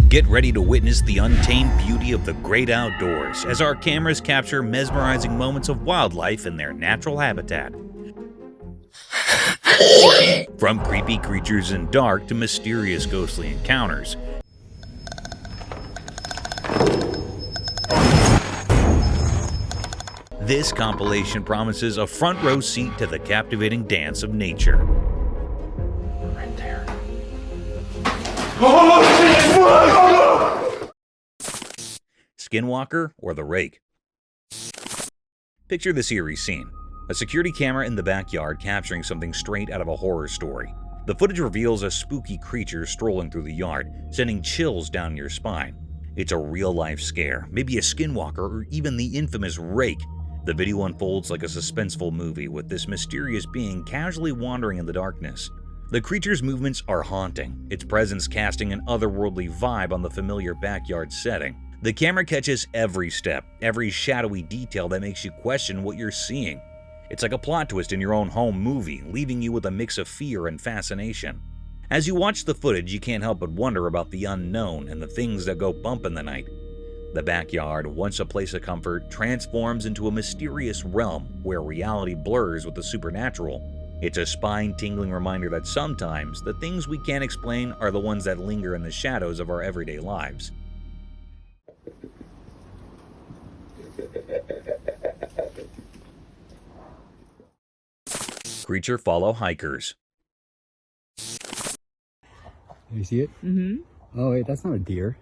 Get ready to witness the untamed beauty of the great outdoors as our cameras capture mesmerizing moments of wildlife in their natural habitat. From creepy creatures in dark to mysterious ghostly encounters, this compilation promises a front row seat to the captivating dance of nature. Right there. Skinwalker or the Rake? Picture this eerie scene. A security camera in the backyard capturing something straight out of a horror story. The footage reveals a spooky creature strolling through the yard, sending chills down your spine. It's a real-life scare, maybe a skinwalker or even the infamous Rake. The video unfolds like a suspenseful movie with this mysterious being casually wandering in the darkness. The creature's movements are haunting, its presence casting an otherworldly vibe on the familiar backyard setting. The camera catches every step, every shadowy detail that makes you question what you're seeing. It's like a plot twist in your own home movie, leaving you with a mix of fear and fascination. As you watch the footage, you can't help but wonder about the unknown and the things that go bump in the night. The backyard, once a place of comfort, transforms into a mysterious realm where reality blurs with the supernatural. It's a spine-tingling reminder that sometimes the things we can't explain are the ones that linger in the shadows of our everyday lives. Creature follow hikers. You see it? Mm-hmm. Oh wait, that's not a deer.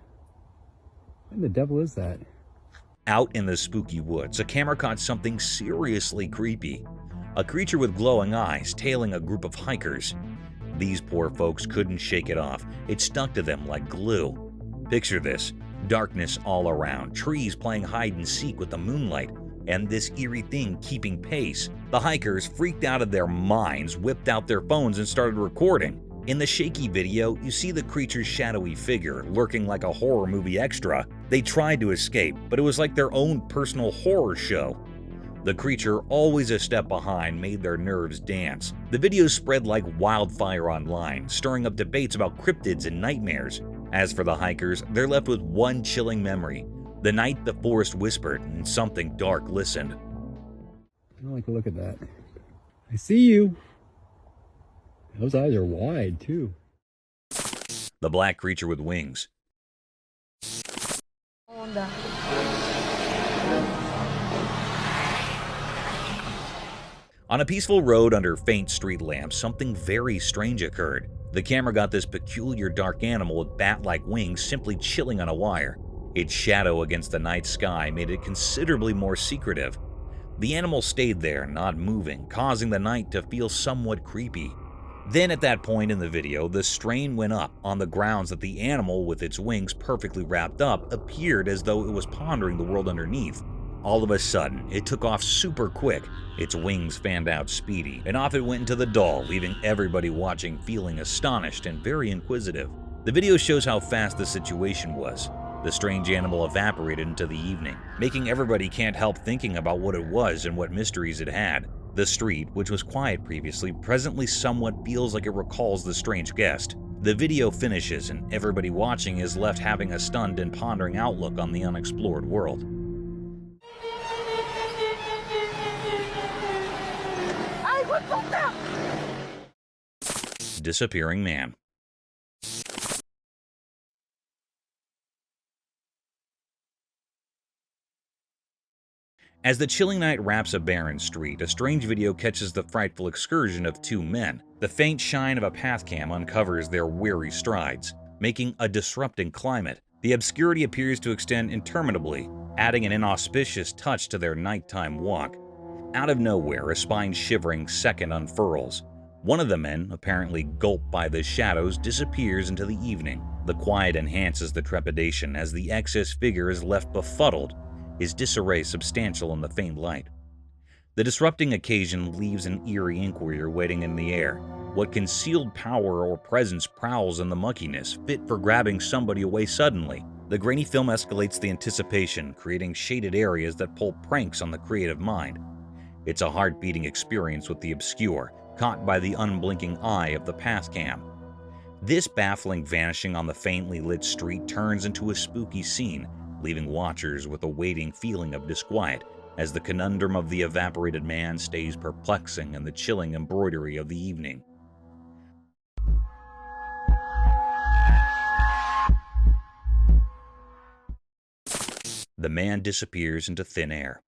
What the devil is that? Out in the spooky woods, a camera caught something seriously creepy. A creature with glowing eyes tailing a group of hikers. These poor folks couldn't shake it off. It stuck to them like glue. Picture this. Darkness all around, trees playing hide and seek with the moonlight, and this eerie thing keeping pace. The hikers, freaked out of their minds, whipped out their phones and started recording. In the shaky video, you see the creature's shadowy figure, lurking like a horror movie extra. They tried to escape, but it was like their own personal horror show. The creature, always a step behind, made their nerves dance. The video spread like wildfire online, stirring up debates about cryptids and nightmares. As for the hikers, they're left with one chilling memory. The night the forest whispered and something dark listened. I don't like to look at that. I see you. Those eyes are wide, too. The black creature with wings. On a peaceful road under faint street lamps, something very strange occurred. The camera got this peculiar dark animal with bat-like wings simply chilling on a wire. Its shadow against the night sky made it considerably more secretive. The animal stayed there, not moving, causing the night to feel somewhat creepy. Then at that point in the video, the strain went up on the grounds that the animal, with its wings perfectly wrapped up, appeared as though it was pondering the world underneath. All of a sudden, it took off super quick. Its wings fanned out speedy, and off it went into the doll, leaving everybody watching feeling astonished and very inquisitive. The video shows how fast the situation was. The strange animal evaporated into the evening, making everybody can't help thinking about what it was and what mysteries it had. The street, which was quiet previously, presently somewhat feels like it recalls the strange guest. The video finishes, and everybody watching is left having a stunned and pondering outlook on the unexplored world. Disappearing man. As the chilling night wraps a barren street, a strange video catches the frightful excursion of two men. The faint shine of a pathcam uncovers their weary strides, making a disrupting climate. The obscurity appears to extend interminably, adding an inauspicious touch to their nighttime walk. Out of nowhere, a spine-shivering second unfurls. One of the men, apparently gulped by the shadows, disappears into the evening. The quiet enhances the trepidation as the excess figure is left befuddled, his disarray substantial in the faint light. The disrupting occasion leaves an eerie inquiry waiting in the air. What concealed power or presence prowls in the muckiness, fit for grabbing somebody away suddenly? The grainy film escalates the anticipation, creating shaded areas that pull pranks on the creative mind. It's a heart-beating experience with the obscure, caught by the unblinking eye of the pathcam. This baffling vanishing on the faintly lit street turns into a spooky scene, leaving watchers with a waiting feeling of disquiet as the conundrum of the evaporated man stays perplexing in the chilling embroidery of the evening. The man disappears into thin air.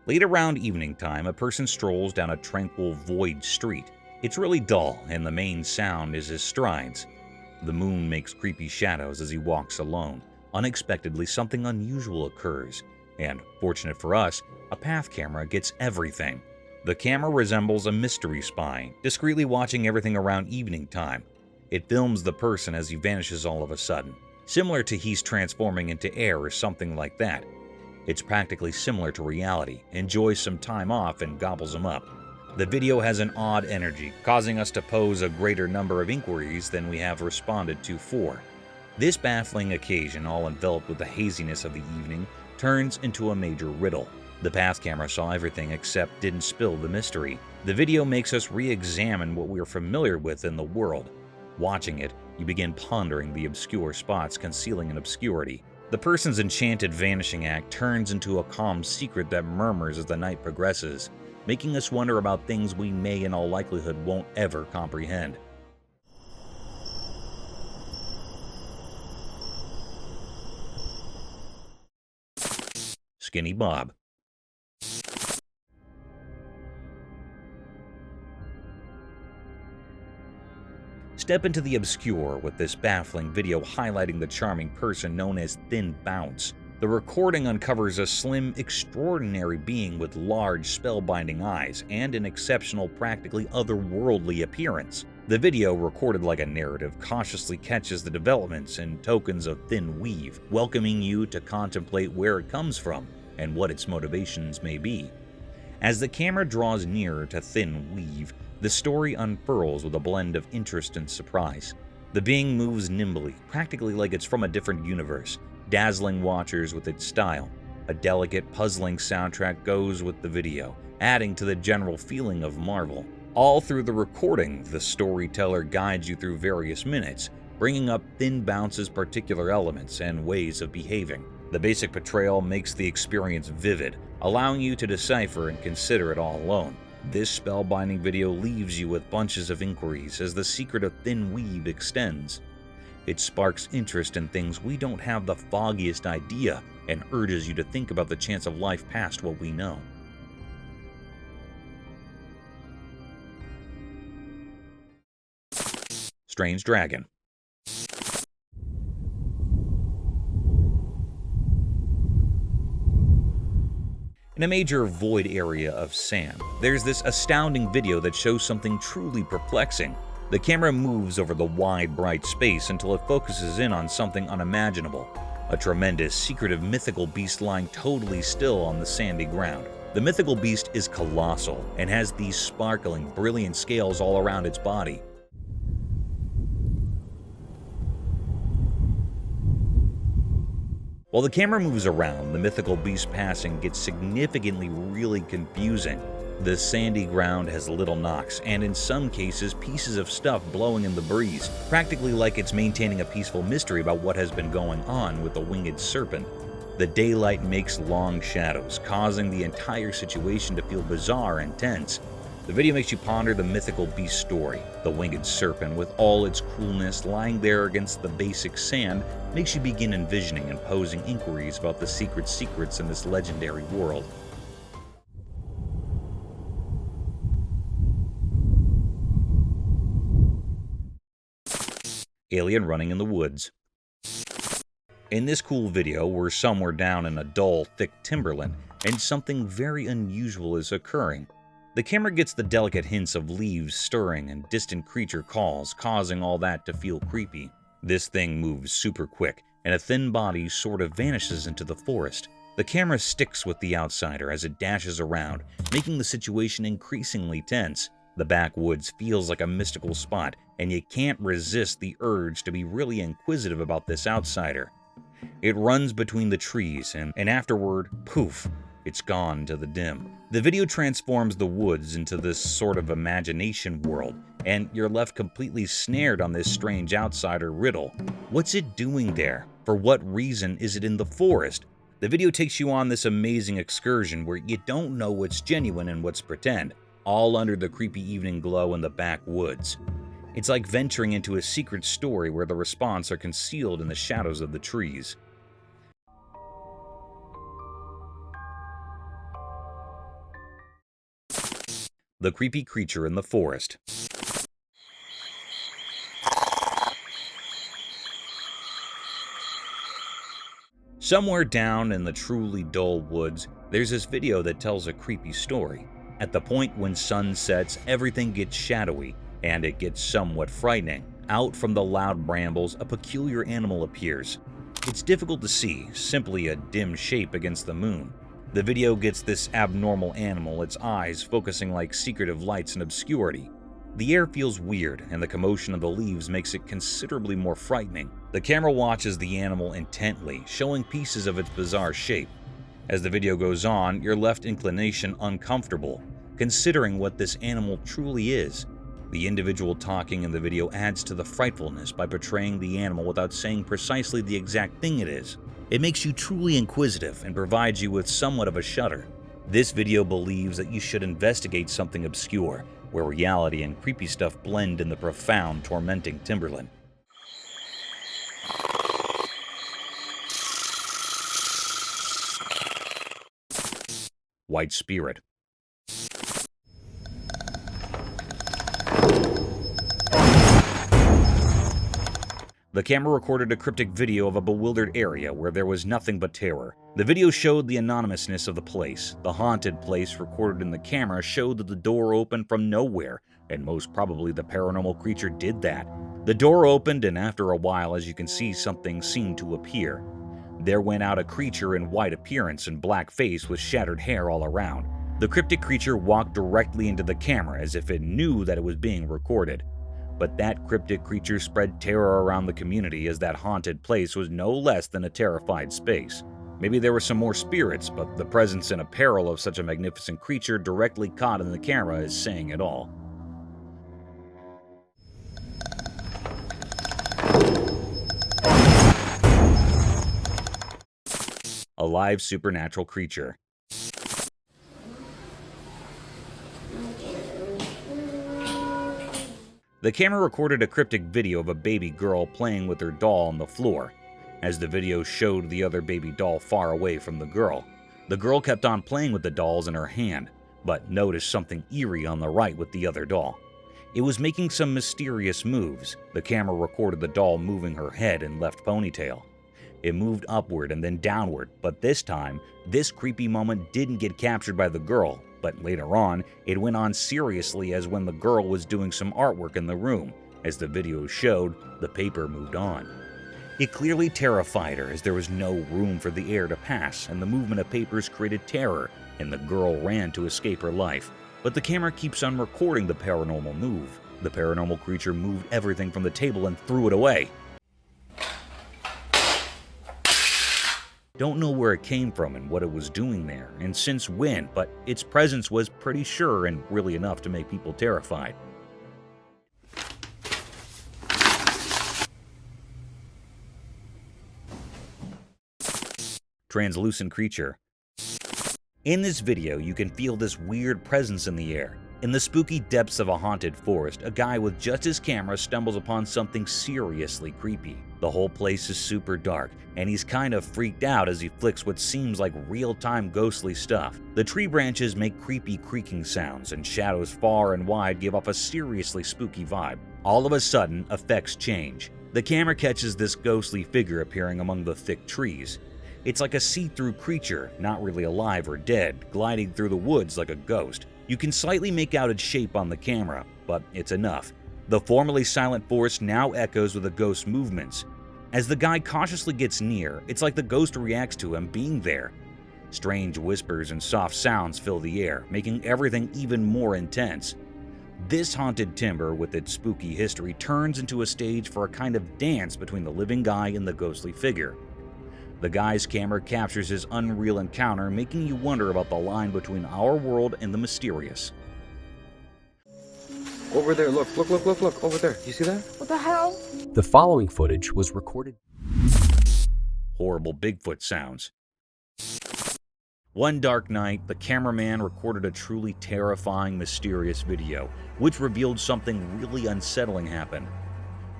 Late around evening time, a person strolls down a tranquil, void street. It's really dull, and the main sound is his strides. The moon makes creepy shadows as he walks alone. Unexpectedly, something unusual occurs, and, fortunate for us, a path camera gets everything. The camera resembles a mystery spy, discreetly watching everything around evening time. It films the person as he vanishes all of a sudden, similar to he's transforming into air or something like that. It's practically similar to reality, enjoys some time off and gobbles him up. The video has an odd energy, causing us to pose a greater number of inquiries than we have responded to for. This baffling occasion, all enveloped with the haziness of the evening, turns into a major riddle. The path camera saw everything except didn't spill the mystery. The video makes us re-examine what we are familiar with in the world. Watching it, you begin pondering the obscure spots concealing an obscurity. The person's enchanted vanishing act turns into a calm secret that murmurs as the night progresses, making us wonder about things we may in all likelihood won't ever comprehend. Skinny Bob. Step into the obscure with this baffling video highlighting the charming person known as Thin Bounce. The recording uncovers a slim, extraordinary being with large, spellbinding eyes and an exceptional, practically otherworldly appearance. The video, recorded like a narrative, cautiously catches the developments and tokens of Thin Weave, welcoming you to contemplate where it comes from and what its motivations may be. As the camera draws nearer to Thin Weave, the story unfurls with a blend of interest and surprise. The being moves nimbly, practically like it's from a different universe, dazzling watchers with its style. A delicate, puzzling soundtrack goes with the video, adding to the general feeling of marvel. All through the recording, the storyteller guides you through various minutes, bringing up Thin Bounce's particular elements and ways of behaving. The basic portrayal makes the experience vivid, allowing you to decipher and consider it all alone. This spellbinding video leaves you with bunches of inquiries as the secret of Thin Weave extends. It sparks interest in things we don't have the foggiest idea and urges you to think about the chance of life past what we know. Strange Dragon. In a major void area of sand, there's this astounding video that shows something truly perplexing. The camera moves over the wide, bright space until it focuses in on something unimaginable. A tremendous, secretive, mythical beast lying totally still on the sandy ground. The mythical beast is colossal and has these sparkling, brilliant scales all around its body. While the camera moves around, the mythical beast passing gets significantly really confusing. The sandy ground has little knocks, and in some cases pieces of stuff blowing in the breeze, practically like it's maintaining a peaceful mystery about what has been going on with the winged serpent. The daylight makes long shadows, causing the entire situation to feel bizarre and tense. The video makes you ponder the mythical beast story. The winged serpent, with all its coolness lying there against the basic sand, makes you begin envisioning and posing inquiries about the secrets in this legendary world. Alien running in the woods. In this cool video, we're somewhere down in a dull, thick timberland, and something very unusual is occurring. The camera gets the delicate hints of leaves stirring and distant creature calls, causing all that to feel creepy. This thing moves super quick, and a thin body sort of vanishes into the forest. The camera sticks with the outsider as it dashes around, making the situation increasingly tense. The backwoods feels like a mystical spot, and you can't resist the urge to be really inquisitive about this outsider. It runs between the trees, and afterward, poof, It's gone into the dim. The video transforms the woods into this sort of imagination world, and you're left completely snared on this strange outsider riddle. What's it doing there? For what reason is it in the forest? The video takes you on this amazing excursion where you don't know what's genuine and what's pretend, all under the creepy evening glow in the backwoods. It's like venturing into a secret story where the response are concealed in the shadows of the trees. The creepy creature in the forest. Somewhere down in the truly dull woods, there's this video that tells a creepy story. At the point when sun sets, everything gets shadowy, and it gets somewhat frightening. Out from the loud brambles, a peculiar animal appears. It's difficult to see, simply a dim shape against the moon. The video gets this abnormal animal, its eyes focusing like secretive lights in obscurity. The air feels weird, and the commotion of the leaves makes it considerably more frightening. The camera watches the animal intently, showing pieces of its bizarre shape. As the video goes on, you're left inclination uncomfortable, considering what this animal truly is. The individual talking in the video adds to the frightfulness by portraying the animal without saying precisely the exact thing it is. It makes you truly inquisitive and provides you with somewhat of a shudder. This video believes that you should investigate something obscure, where reality and creepy stuff blend in the profound, tormenting timberland. White Spirit. The camera recorded a cryptic video of a bewildered area where there was nothing but terror. The video showed the anonymousness of the place. The haunted place recorded in the camera showed that the door opened from nowhere, and most probably the paranormal creature did that. The door opened, and after a while, as you can see, something seemed to appear. There went out a creature in white appearance and black face with shattered hair all around. The cryptic creature walked directly into the camera as if it knew that it was being recorded. But that cryptic creature spread terror around the community, as that haunted place was no less than a terrified space. Maybe there were some more spirits, but the presence and apparel of such a magnificent creature directly caught in the camera is saying it all. A live supernatural creature. The camera recorded a cryptic video of a baby girl playing with her doll on the floor. As the video showed the other baby doll far away from the girl kept on playing with the dolls in her hand, but noticed something eerie on the right with the other doll. It was making some mysterious moves. The camera recorded the doll moving her head and left ponytail. It moved upward and then downward, but this time, this creepy moment didn't get captured by the girl. But later on, it went on seriously as when the girl was doing some artwork in the room. As the video showed, the paper moved on. It clearly terrified her as there was no room for the air to pass, and the movement of papers created terror, and the girl ran to escape her life. But the camera keeps on recording the paranormal move. The paranormal creature moved everything from the table and threw it away. Don't know where it came from and what it was doing there, and since when, but its presence was pretty sure and really enough to make people terrified. Translucent creature. In this video, you can feel this weird presence in the air. In the spooky depths of a haunted forest, a guy with just his camera stumbles upon something seriously creepy. The whole place is super dark, and he's kind of freaked out as he flicks what seems like real-time ghostly stuff. The tree branches make creepy creaking sounds, and shadows far and wide give off a seriously spooky vibe. All of a sudden, effects change. The camera catches this ghostly figure appearing among the thick trees. It's like a see-through creature, not really alive or dead, gliding through the woods like a ghost. You can slightly make out its shape on the camera, but it's enough. The formerly silent forest now echoes with the ghost's movements. As the guy cautiously gets near, it's like the ghost reacts to him being there. Strange whispers and soft sounds fill the air, making everything even more intense. This haunted timber, with its spooky history, turns into a stage for a kind of dance between the living guy and the ghostly figure. The guy's camera captures his unreal encounter, making you wonder about the line between our world and the mysterious. Over there, look, over there. You see that? What the hell? The following footage was recorded. Horrible Bigfoot sounds. One dark night, the cameraman recorded a truly terrifying, mysterious video, which revealed something really unsettling happened.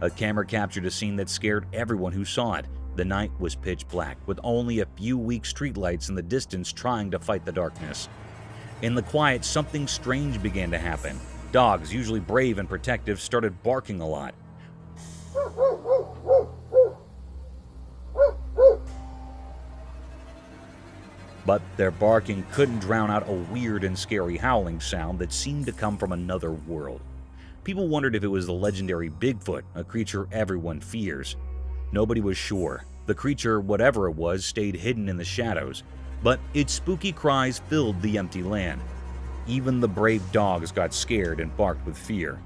A camera captured a scene that scared everyone who saw it. The night was pitch black, with only a few weak streetlights in the distance trying to fight the darkness. In the quiet, something strange began to happen. Dogs, usually brave and protective, started barking a lot. But their barking couldn't drown out a weird and scary howling sound that seemed to come from another world. People wondered if it was the legendary Bigfoot, a creature everyone fears. Nobody was sure. The creature, whatever it was, stayed hidden in the shadows, but its spooky cries filled the empty land. Even the brave dogs got scared and barked with fear.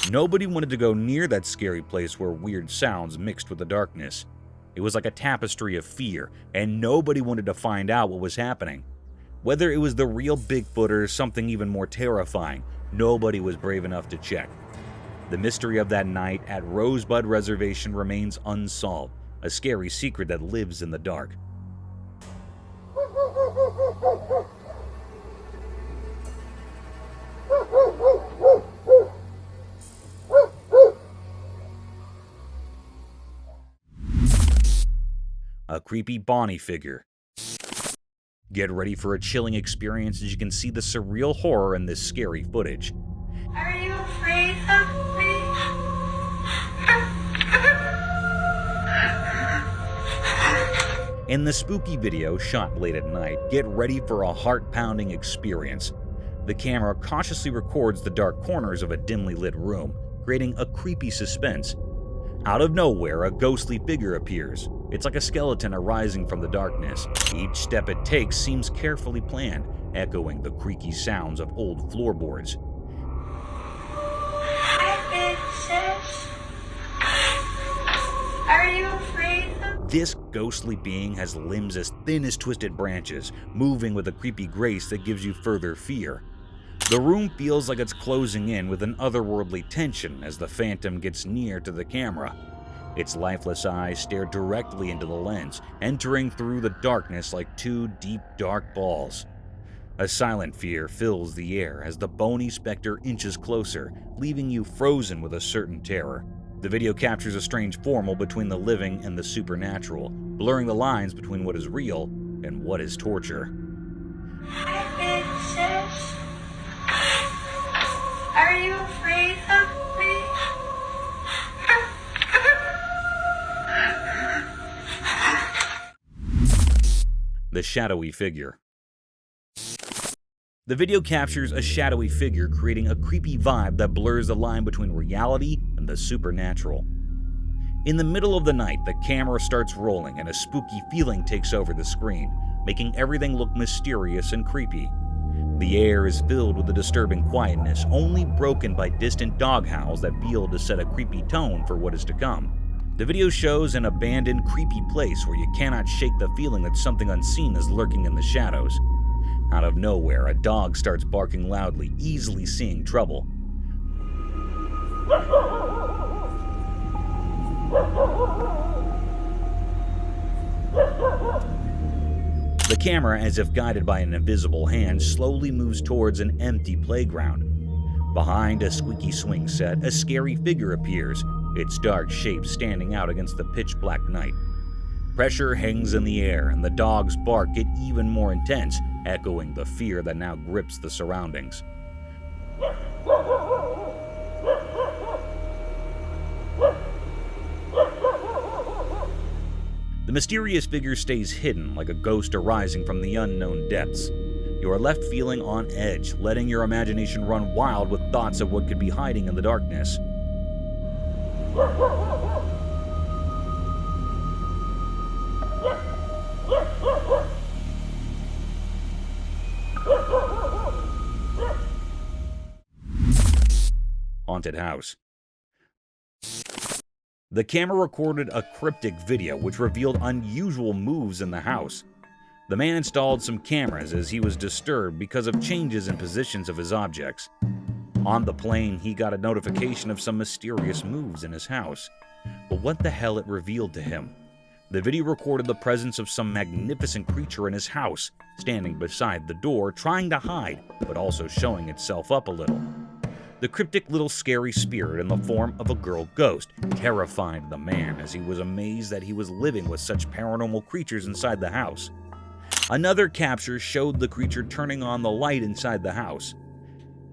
Nobody wanted to go near that scary place where weird sounds mixed with the darkness. It was like a tapestry of fear, and nobody wanted to find out what was happening. Whether it was the real Bigfoot or something even more terrifying, nobody was brave enough to check. The mystery of that night at Rosebud Reservation remains unsolved, a scary secret that lives in the dark. A creepy Bony figure. Get ready for a chilling experience as you can see the surreal horror in this scary footage. Are you afraid of me? In the spooky video shot late at night, get ready for a heart-pounding experience. The camera cautiously records the dark corners of a dimly lit room, creating a creepy suspense. Out of nowhere, a ghostly figure appears. It's like a skeleton arising from the darkness. Each step it takes seems carefully planned, echoing the creaky sounds of old floorboards. Are you afraid of This ghostly being has limbs as thin as twisted branches, moving with a creepy grace that gives you further fear. The room feels like it's closing in with an otherworldly tension as the phantom gets near to the camera. Its lifeless eyes stare directly into the lens, entering through the darkness like two deep, dark balls. A silent fear fills the air as the bony spectre inches closer, leaving you frozen with a certain terror. The video captures a strange formula between the living and the supernatural, blurring the lines between what is real and what is torture. Are you afraid of me? The shadowy figure. The video captures a shadowy figure, creating a creepy vibe that blurs the line between reality and the supernatural. In the middle of the night, the camera starts rolling and a spooky feeling takes over the screen, making everything look mysterious and creepy. The air is filled with a disturbing quietness, only broken by distant dog howls that build to set a creepy tone for what is to come. The video shows an abandoned, creepy place where you cannot shake the feeling that something unseen is lurking in the shadows. Out of nowhere, a dog starts barking loudly, easily seeing trouble. The camera, as if guided by an invisible hand, slowly moves towards an empty playground. Behind a squeaky swing set, a scary figure appears, its dark shape standing out against the pitch-black night. Pressure hangs in the air, and the dog's bark get even more intense, echoing the fear that now grips the surroundings. The mysterious figure stays hidden like a ghost arising from the unknown depths. You are left feeling on edge, letting your imagination run wild with thoughts of what could be hiding in the darkness. haunted house. The camera recorded a cryptic video which revealed unusual moves in the house. The man installed some cameras as he was disturbed because of changes in positions of his objects. On the plane, he got a notification of some mysterious moves in his house. But what the hell it revealed to him? The video recorded the presence of some magnificent creature in his house, standing beside the door, trying to hide, but also showing itself up a little. The cryptic little scary spirit in the form of a girl ghost terrified the man as he was amazed that he was living with such paranormal creatures inside the house. Another capture showed the creature turning on the light inside the house.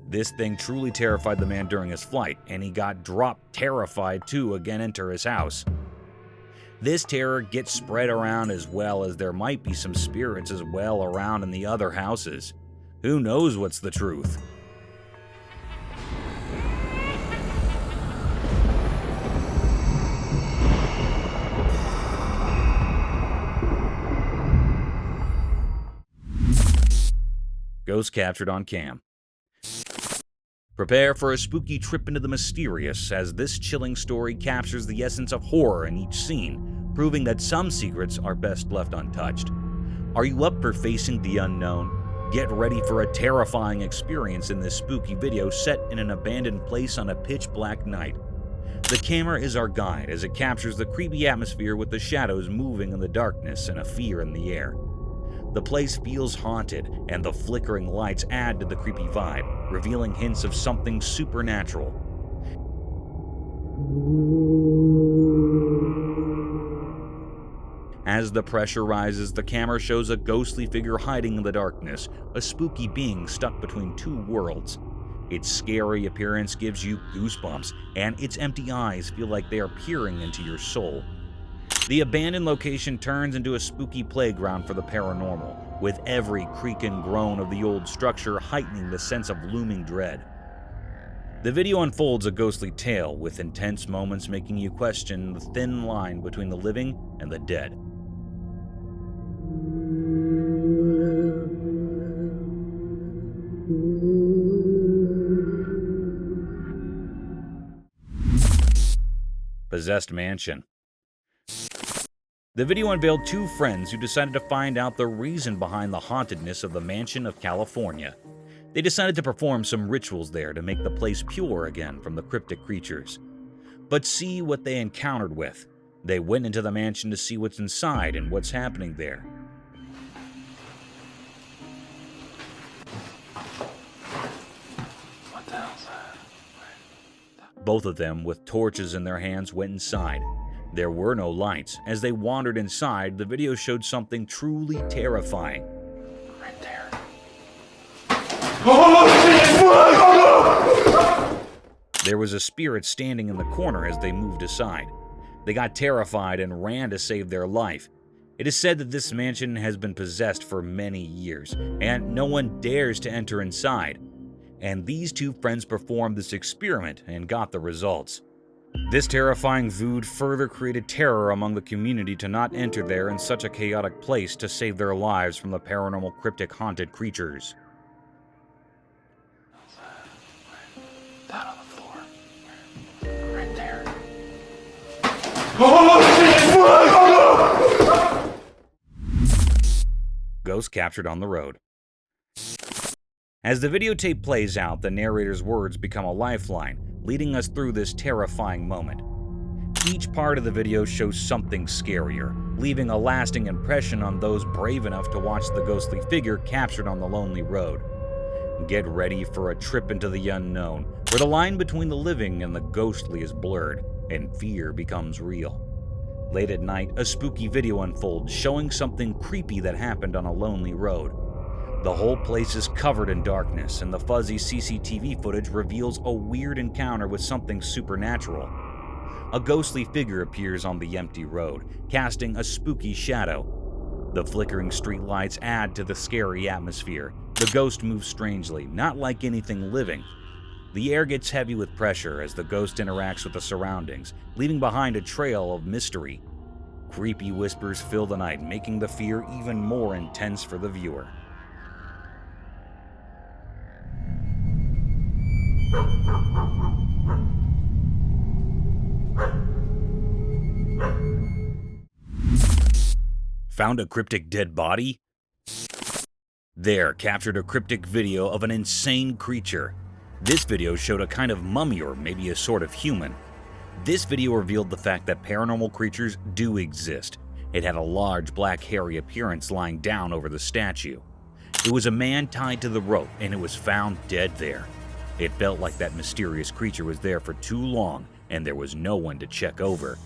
This thing truly terrified the man during his flight, and he got dropped terrified to again enter his house. This terror gets spread around as well as there might be some spirits as well around in the other houses. Who knows what's the truth? Ghost captured on cam. Prepare for a spooky trip into the mysterious as this chilling story captures the essence of horror in each scene, proving that some secrets are best left untouched. Are you up for facing the unknown? Get ready for a terrifying experience in this spooky video set in an abandoned place on a pitch-black night. The camera is our guide as it captures the creepy atmosphere with the shadows moving in the darkness and a fear in the air. The place feels haunted, and the flickering lights add to the creepy vibe, revealing hints of something supernatural. As the pressure rises, the camera shows a ghostly figure hiding in the darkness, a spooky being stuck between two worlds. Its scary appearance gives you goosebumps, and its empty eyes feel like they are peering into your soul. The abandoned location turns into a spooky playground for the paranormal, with every creak and groan of the old structure heightening the sense of looming dread. The video unfolds a ghostly tale, with intense moments making you question the thin line between the living and the dead. Possessed mansion. The video unveiled two friends who decided to find out the reason behind the hauntedness of the mansion of California. They decided to perform some rituals there to make the place pure again from the cryptic creatures. But see what they encountered with. They went into the mansion to see what's inside and what's happening there. What the hell's that? Both of them, with torches in their hands, went inside. There were no lights. As they wandered inside, the video showed something truly terrifying. Right there. There was a spirit standing in the corner as they moved aside. They got terrified and ran to save their life. It is said that this mansion has been possessed for many years, and no one dares to enter inside. And these two friends performed this experiment and got the results. This terrifying vood further created terror among the community to not enter there in such a chaotic place to save their lives from the paranormal cryptic haunted creatures. That on the floor. Right there. Ghost captured on the road. As the videotape plays out, the narrator's words become a lifeline, leading us through this terrifying moment. Each part of the video shows something scarier, leaving a lasting impression on those brave enough to watch the ghostly figure captured on the lonely road. Get ready for a trip into the unknown, where the line between the living and the ghostly is blurred, and fear becomes real. Late at night, a spooky video unfolds showing something creepy that happened on a lonely road. The whole place is covered in darkness, and the fuzzy CCTV footage reveals a weird encounter with something supernatural. A ghostly figure appears on the empty road, casting a spooky shadow. The flickering streetlights add to the scary atmosphere. The ghost moves strangely, not like anything living. The air gets heavy with pressure as the ghost interacts with the surroundings, leaving behind a trail of mystery. Creepy whispers fill the night, making the fear even more intense for the viewer. Found a cryptic dead body? There, captured a cryptic video of an insane creature. This video showed a kind of mummy or maybe a sort of human. This video revealed the fact that paranormal creatures do exist. It had a large black hairy appearance lying down over the statue. It was a man tied to the rope and it was found dead there. It felt like that mysterious creature was there for too long and there was no one to check over.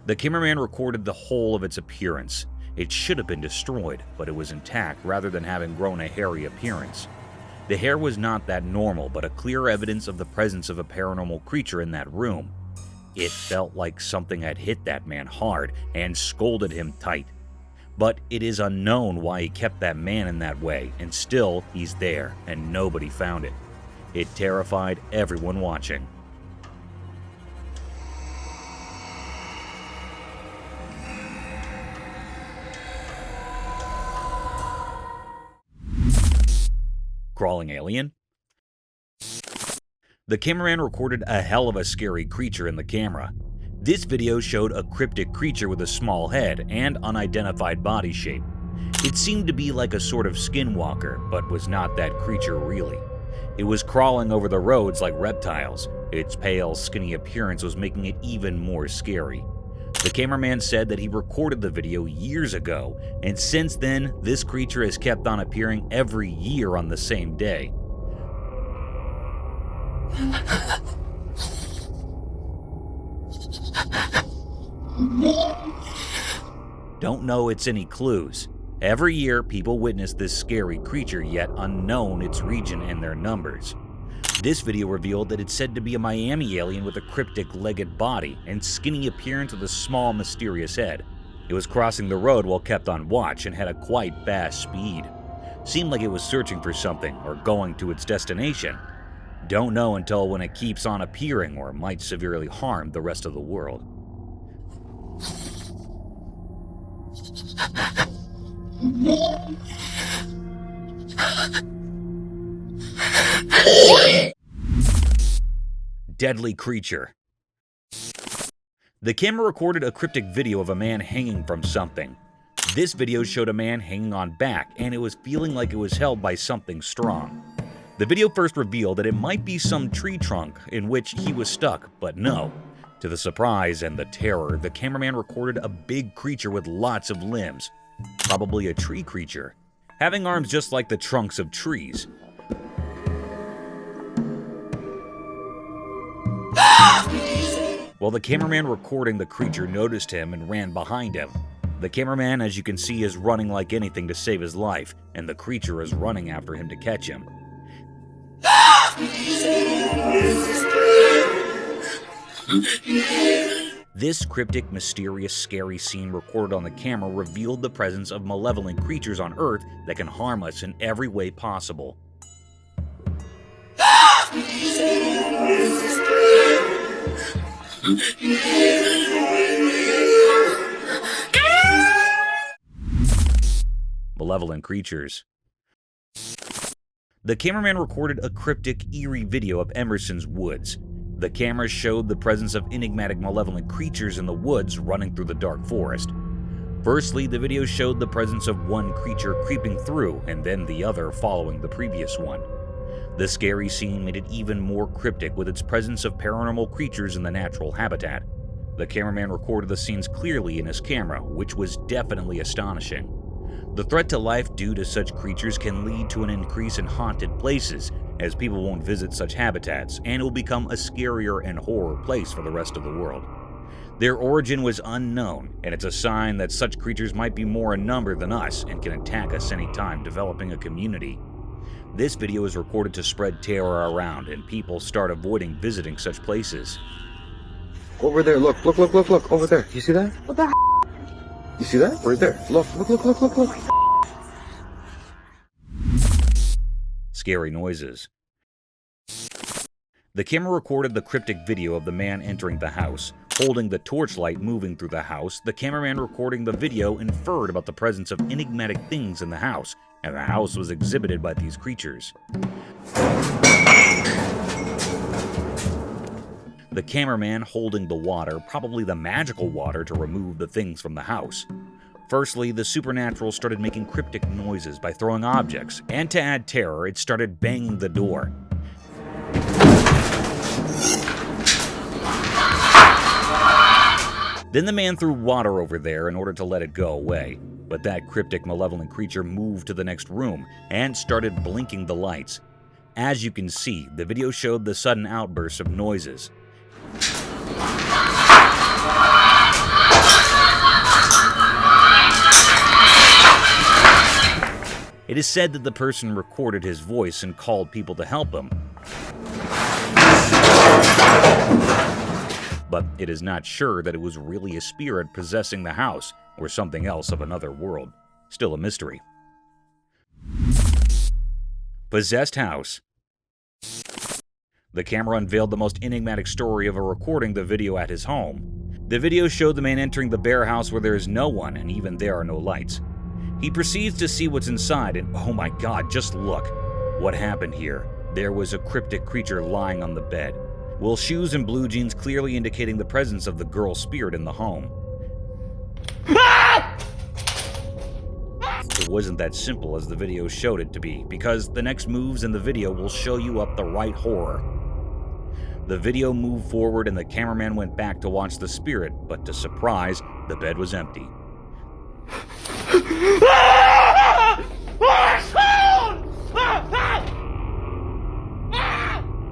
The cameraman recorded the whole of its appearance. It should have been destroyed, but it was intact rather than having grown a hairy appearance. The hair was not that normal, but a clear evidence of the presence of a paranormal creature in that room. It felt like something had hit that man hard and scolded him tight. But it is unknown why he kept that man in that way, and still he's there, and nobody found it. It terrified everyone watching. Crawling alien? The cameraman recorded a hell of a scary creature in the camera. This video showed a cryptic creature with a small head and unidentified body shape. It seemed to be like a sort of Skinwalker, but was not that creature really. It was crawling over the roads like reptiles. Its pale, skinny appearance was making it even more scary. The cameraman said that he recorded the video years ago, and since then, this creature has kept on appearing every year on the same day. Don't know it's any clues. Every year, people witness this scary creature, yet unknown its region and their numbers. This video revealed that it's said to be a Miami alien with a cryptic legged body and skinny appearance with a small mysterious head. It was crossing the road while kept on watch and had a quite fast speed. Seemed like it was searching for something or going to its destination. Don't know until when it keeps on appearing or might severely harm the rest of the world. Deadly creature. The camera recorded a cryptic video of a man hanging from something. This video showed a man hanging on back, and it was feeling like it was held by something strong. The video first revealed that it might be some tree trunk in which he was stuck, but no. To the surprise and the terror, the cameraman recorded a big creature with lots of limbs. Probably a tree creature, having arms just like the trunks of trees. While the cameraman recording the creature noticed him and ran behind him. The cameraman, as you can see, is running like anything to save his life, and the creature is running after him to catch him. This cryptic, mysterious, scary scene recorded on the camera revealed the presence of malevolent creatures on Earth that can harm us in every way possible. Malevolent creatures. The cameraman recorded a cryptic, eerie video of Emerson's woods. The camera showed the presence of enigmatic malevolent creatures in the woods running through the dark forest. Firstly, the video showed the presence of one creature creeping through and then the other following the previous one. The scary scene made it even more cryptic with its presence of paranormal creatures in the natural habitat. The cameraman recorded the scenes clearly in his camera, which was definitely astonishing. The threat to life due to such creatures can lead to an increase in haunted places, as people won't visit such habitats, and it will become a scarier and horror place for the rest of the world. Their origin was unknown, and it's a sign that such creatures might be more in number than us and can attack us anytime, developing a community. This video is recorded to spread terror around, and people start avoiding visiting such places. Over there, look, over there. You see that? What the h***? You see that? Right there. Look. Scary noises. The camera recorded the cryptic video of the man entering the house. Holding the torchlight moving through the house, the cameraman recording the video inferred about the presence of enigmatic things in the house, and the house was exhibited by these creatures. The cameraman holding the water, probably the magical water to remove the things from the house. Firstly, the supernatural started making cryptic noises by throwing objects, and to add terror, it started banging the door. Then the man threw water over there in order to let it go away, but that cryptic malevolent creature moved to the next room and started blinking the lights. As you can see, the video showed the sudden outbursts of noises. It is said that the person recorded his voice and called people to help him. But it is not sure that it was really a spirit possessing the house or something else of another world. Still a mystery. Possessed house. The camera unveiled the most enigmatic story of a recording the video at his home. The video showed the man entering the bare house where there is no one, and even there are no lights. He proceeds to see what's inside, and oh my god, just look. What happened here? There was a cryptic creature lying on the bed, with shoes and blue jeans clearly indicating the presence of the girl spirit in the home. It wasn't that simple as the video showed it to be, because the next moves in the video will show you up the right horror. The video moved forward and the cameraman went back to watch the spirit, but to surprise, the bed was empty.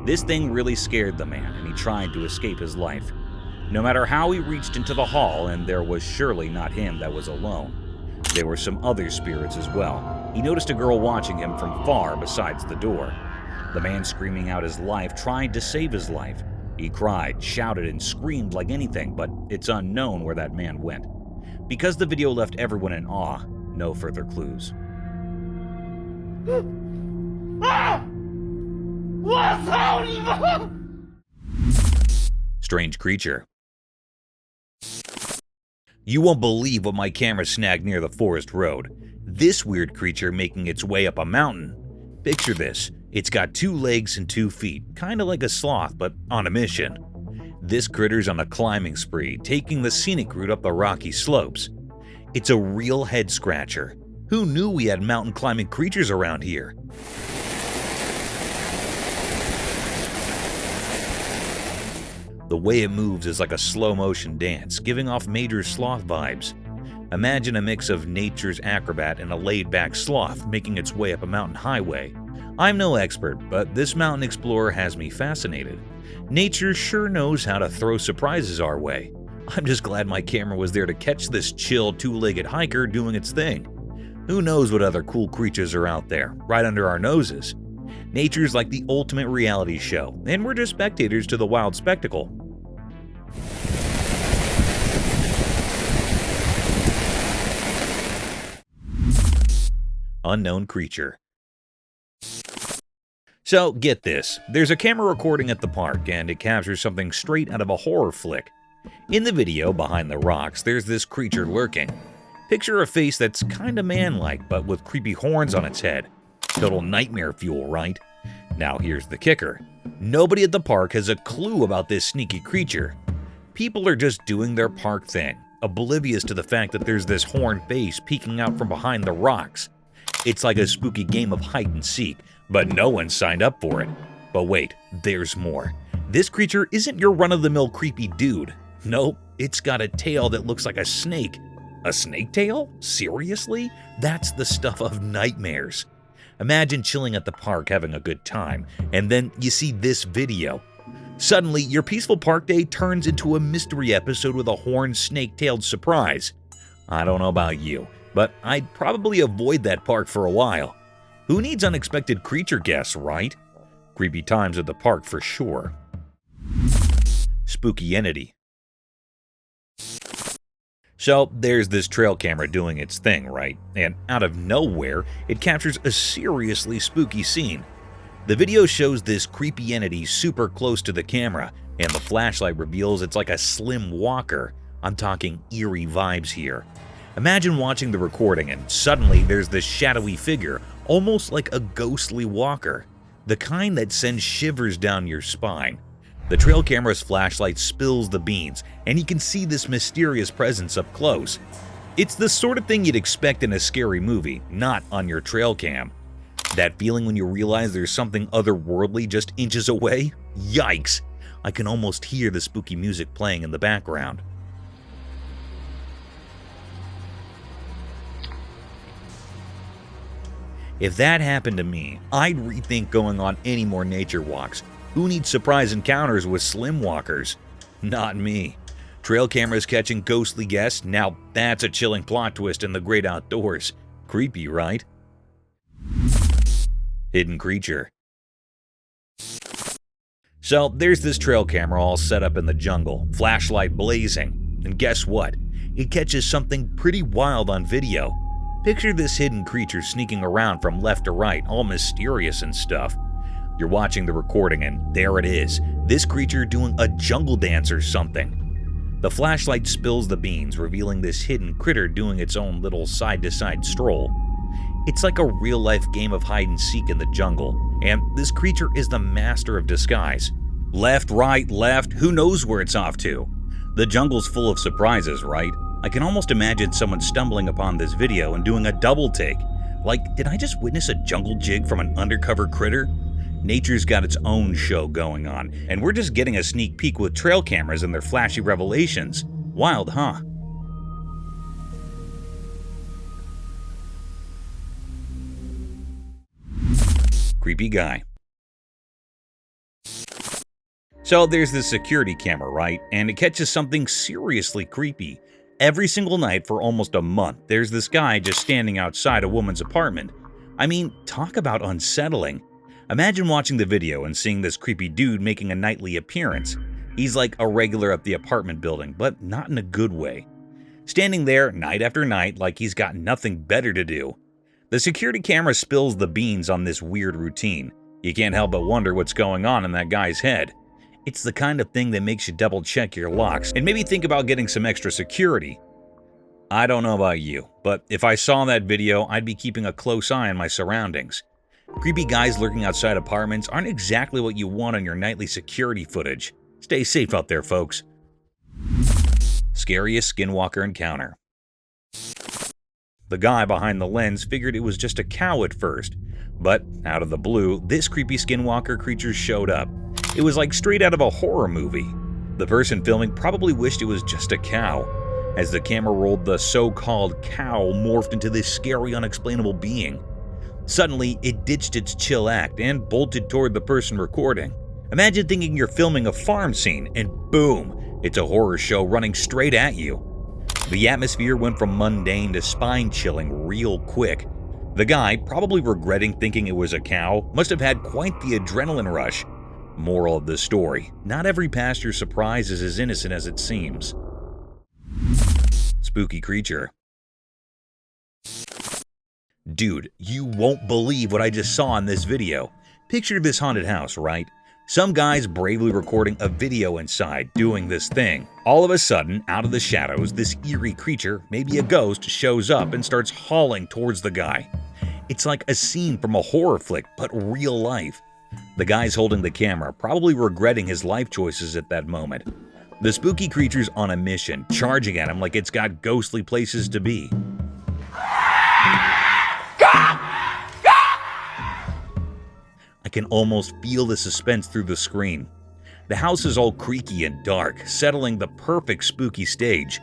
This thing really scared the man, and he tried to escape his life. No matter how he reached into the hall, and there was surely not him that was alone. There were some other spirits as well. He noticed a girl watching him from far besides the door. The man screaming out his life tried to save his life. He cried, shouted, and screamed like anything, but it's unknown where that man went. Because the video left everyone in awe, no further clues. Strange creature. You won't believe what my camera snagged near the forest road. This weird creature making its way up a mountain. Picture this. It's got 2 legs and 2 feet, kinda like a sloth, but on a mission. This critter's on a climbing spree, taking the scenic route up the rocky slopes. It's a real head-scratcher. Who knew we had mountain climbing creatures around here? The way it moves is like a slow-motion dance, giving off major sloth vibes. Imagine a mix of nature's acrobat and a laid-back sloth making its way up a mountain highway. I'm no expert, but this mountain explorer has me fascinated. Nature sure knows how to throw surprises our way. I'm just glad my camera was there to catch this chill 2-legged hiker doing its thing. Who knows what other cool creatures are out there, right under our noses? Nature's like the ultimate reality show, and we're just spectators to the wild spectacle. Unknown creature. So, get this. There's a camera recording at the park, and it captures something straight out of a horror flick. In the video, behind the rocks, there's this creature lurking. Picture a face that's kinda man-like, but with creepy horns on its head. Total nightmare fuel, right? Now here's the kicker. Nobody at the park has a clue about this sneaky creature. People are just doing their park thing, oblivious to the fact that there's this horned face peeking out from behind the rocks. It's like a spooky game of hide and seek, but no one signed up for it. But wait, there's more. This creature isn't your run-of-the-mill creepy dude. Nope, it's got a tail that looks like a snake. A snake tail? Seriously? That's the stuff of nightmares. Imagine chilling at the park having a good time, and then you see this video. Suddenly, your peaceful park day turns into a mystery episode with a horned snake-tailed surprise. I don't know about you, but I'd probably avoid that park for a while. Who needs unexpected creature guests, right? Creepy times at the park for sure. Spooky entity. So, there's this trail camera doing its thing, right? And out of nowhere, it captures a seriously spooky scene. The video shows this creepy entity super close to the camera, and the flashlight reveals it's like a slim walker. I'm talking eerie vibes here. Imagine watching the recording and suddenly there's this shadowy figure, almost like a ghostly walker. The kind that sends shivers down your spine. The trail camera's flashlight spills the beans, and you can see this mysterious presence up close. It's the sort of thing you'd expect in a scary movie, not on your trail cam. That feeling when you realize there's something otherworldly just inches away? Yikes! I can almost hear the spooky music playing in the background. If that happened to me, I'd rethink going on any more nature walks. Who needs surprise encounters with slimwalkers? Not me. Trail cameras catching ghostly guests? Now that's a chilling plot twist in the great outdoors. Creepy, right? Hidden creature. So there's this trail camera all set up in the jungle, flashlight blazing, and guess what? It catches something pretty wild on video. Picture this hidden creature sneaking around from left to right, all mysterious and stuff. You're watching the recording and there it is, this creature doing a jungle dance or something. The flashlight spills the beans, revealing this hidden critter doing its own little side-to-side stroll. It's like a real-life game of hide-and-seek in the jungle, and this creature is the master of disguise. Left, right, left, who knows where it's off to? The jungle's full of surprises, right? I can almost imagine someone stumbling upon this video and doing a double take. Like, did I just witness a jungle jig from an undercover critter? Nature's got its own show going on, and we're just getting a sneak peek with trail cameras and their flashy revelations. Wild, huh? Creepy guy. So there's this security camera, right? And it catches something seriously creepy. Every single night for almost a month, there's this guy just standing outside a woman's apartment. I mean, talk about unsettling. Imagine watching the video and seeing this creepy dude making a nightly appearance. He's like a regular at the apartment building, but not in a good way. Standing there night after night like he's got nothing better to do. The security camera spills the beans on this weird routine. You can't help but wonder what's going on in that guy's head. It's the kind of thing that makes you double check your locks and maybe think about getting some extra security. I don't know about you, but if I saw that video, I'd be keeping a close eye on my surroundings. Creepy guys lurking outside apartments aren't exactly what you want on your nightly security footage. Stay safe out there, folks. Scariest Skinwalker encounter. The guy behind the lens figured it was just a cow at first, but out of the blue, this creepy Skinwalker creature showed up. It was like straight out of a horror movie. The person filming probably wished it was just a cow. As the camera rolled, the so-called cow morphed into this scary, unexplainable being. Suddenly, it ditched its chill act and bolted toward the person recording. Imagine thinking you're filming a farm scene, and boom, it's a horror show running straight at you. The atmosphere went from mundane to spine-chilling real quick. The guy, probably regretting thinking it was a cow, must have had quite the adrenaline rush. Moral of the story, not every pasture surprise is as innocent as it seems. Spooky creature. Dude, you won't believe what I just saw in this video. Picture this haunted house, right? Some guy's bravely recording a video inside, doing this thing. All of a sudden, out of the shadows, this eerie creature, maybe a ghost, shows up and starts hauling towards the guy. It's like a scene from a horror flick, but real life. The guy's holding the camera, probably regretting his life choices at that moment. The spooky creature's on a mission, charging at him like it's got ghostly places to be. I can almost feel the suspense through the screen. The house is all creaky and dark, settling the perfect spooky stage.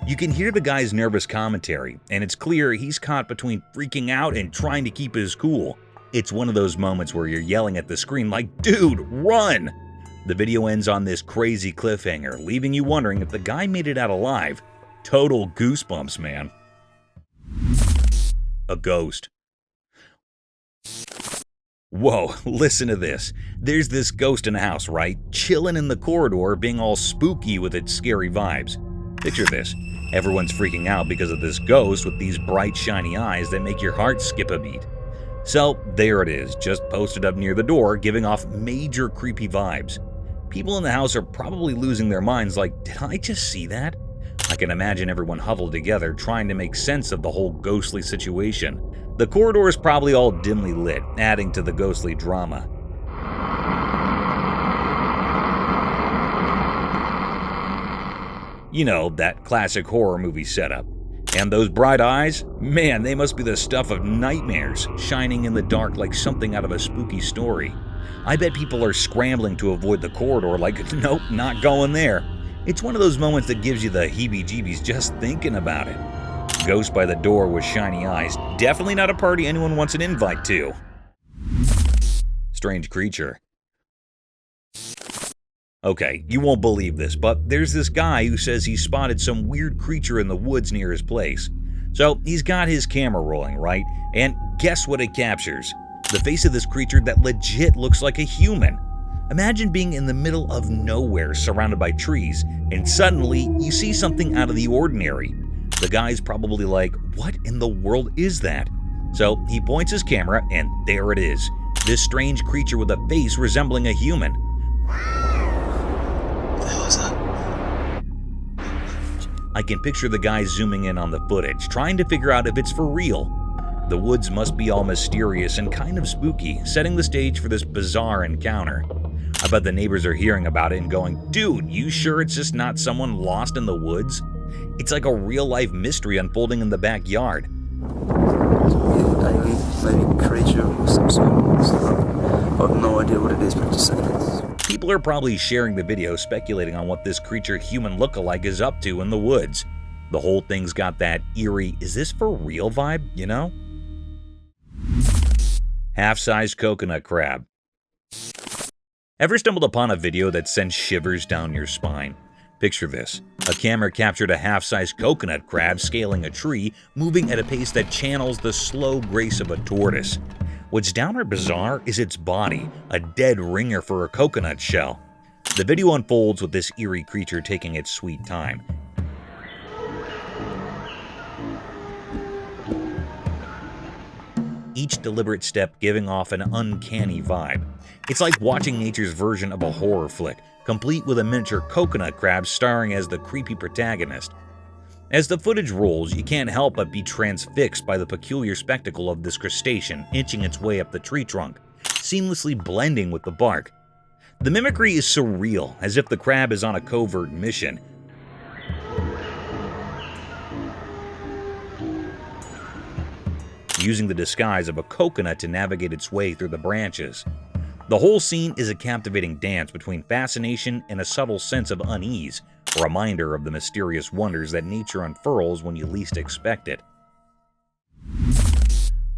You can hear the guy's nervous commentary, and it's clear he's caught between freaking out and trying to keep his cool. It's one of those moments where you're yelling at the screen like, "Dude, run!" The video ends on this crazy cliffhanger, leaving you wondering if the guy made it out alive. Total goosebumps, man. A ghost. Whoa, listen to this. There's this ghost in a house, right? Chilling in the corridor, being all spooky with its scary vibes. Picture this. Everyone's freaking out because of this ghost with these bright, shiny eyes that make your heart skip a beat. So, there it is, just posted up near the door, giving off major creepy vibes. People in the house are probably losing their minds like, did I just see that? I can imagine everyone huddled together trying to make sense of the whole ghostly situation. The corridor is probably all dimly lit, adding to the ghostly drama. You know, that classic horror movie setup. And those bright eyes? Man, they must be the stuff of nightmares, shining in the dark like something out of a spooky story. I bet people are scrambling to avoid the corridor like, nope, not going there. It's one of those moments that gives you the heebie-jeebies just thinking about it. Ghost by the door with shiny eyes. Definitely not a party anyone wants an invite to. Strange creature. Okay, you won't believe this, but there's this guy who says he spotted some weird creature in the woods near his place. So he's got his camera rolling, right? And guess what it captures? The face of this creature that legit looks like a human. Imagine being in the middle of nowhere surrounded by trees, and suddenly you see something out of the ordinary. The guy's probably like, what in the world is that? So he points his camera, and there it is. This strange creature with a face resembling a human. What the hell is that? I can picture the guy zooming in on the footage, trying to figure out if it's for real. The woods must be all mysterious and kind of spooky, setting the stage for this bizarre encounter. I bet the neighbors are hearing about it and going, dude, you sure it's just not someone lost in the woods? It's like a real-life mystery unfolding in the backyard. Alien, maybe creature of some sort. I have no idea what it is, but just saying it. People are probably sharing the video speculating on what this creature human look-alike is up to in the woods. The whole thing's got that eerie, is this for real vibe, you know? Half-sized coconut crab. Ever stumbled upon a video that sends shivers down your spine? Picture this. A camera captured a half-sized coconut crab scaling a tree, moving at a pace that channels the slow grace of a tortoise. What's downright bizarre is its body, a dead ringer for a coconut shell. The video unfolds with this eerie creature taking its sweet time. Each deliberate step giving off an uncanny vibe. It's like watching nature's version of a horror flick, complete with a miniature coconut crab starring as the creepy protagonist. As the footage rolls, you can't help but be transfixed by the peculiar spectacle of this crustacean inching its way up the tree trunk, seamlessly blending with the bark. The mimicry is surreal, as if the crab is on a covert mission. Using the disguise of a coconut to navigate its way through the branches. The whole scene is a captivating dance between fascination and a subtle sense of unease, a reminder of the mysterious wonders that nature unfurls when you least expect it.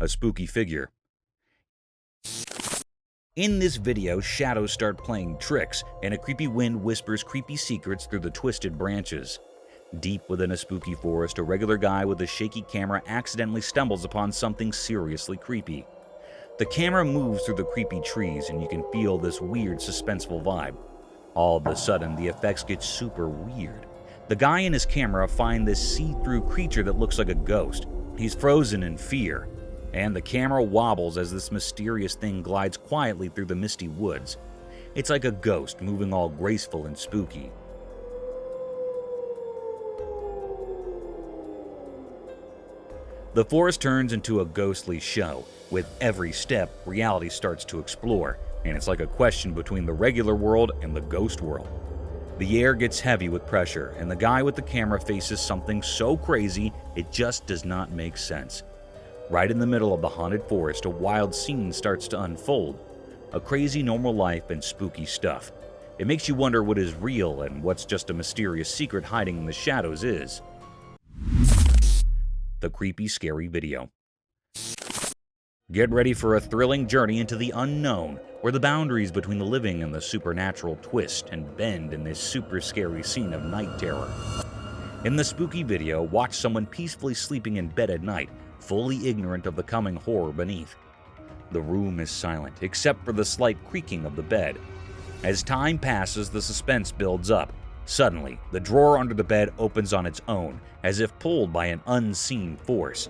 A spooky figure. In this video, shadows start playing tricks, and a creepy wind whispers creepy secrets through the twisted branches. Deep within a spooky forest, a regular guy with a shaky camera accidentally stumbles upon something seriously creepy. The camera moves through the creepy trees, and you can feel this weird, suspenseful vibe. All of a sudden, the effects get super weird. The guy and his camera find this see-through creature that looks like a ghost. He's frozen in fear, and the camera wobbles as this mysterious thing glides quietly through the misty woods. It's like a ghost moving all graceful and spooky. The forest turns into a ghostly show. With every step, reality starts to explore, and it's like a question between the regular world and the ghost world. The air gets heavy with pressure, and the guy with the camera faces something so crazy it just does not make sense. Right in the middle of the haunted forest, a wild scene starts to unfold. A crazy normal life and spooky stuff. It makes you wonder what is real and what's just a mysterious secret hiding in the shadows is. The creepy, scary video. Get ready for a thrilling journey into the unknown, where the boundaries between the living and the supernatural twist and bend in this super scary scene of night terror. In the spooky video, watch someone peacefully sleeping in bed at night, fully ignorant of the coming horror beneath. The room is silent, except for the slight creaking of the bed. As time passes, the suspense builds up. Suddenly, the drawer under the bed opens on its own, as if pulled by an unseen force.